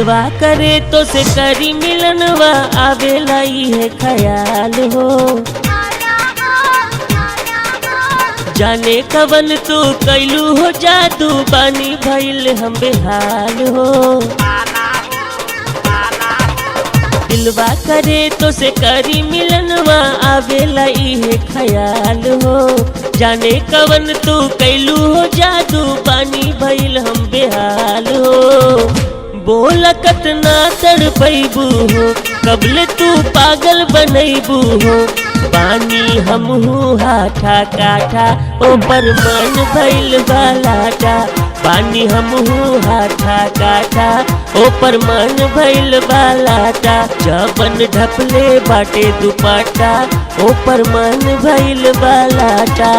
दिलवा करे तो से करी मिलनवा आवेला है ख्याल हो। जाने कवन तू कैलू हो जादू बानी भइल हम बेहाल हो। दिलवा करे तो से करी मिलनवा आवेला है ख्याल हो। जाने कवन तू कैलू हो जादू बानी भइल हम बेहाल हो। बोला कतना तड़पैबू हो कबले तू पागल बनैबू हो। पानी हमहू हाथा काठा ऊपर मन भइल बालाटा। पानी हमहू हाथा काठा ऊपर मन भइल बालाटा। जबन ढपले बाटे दुपट्टा ऊपर मन भइल बालाटा।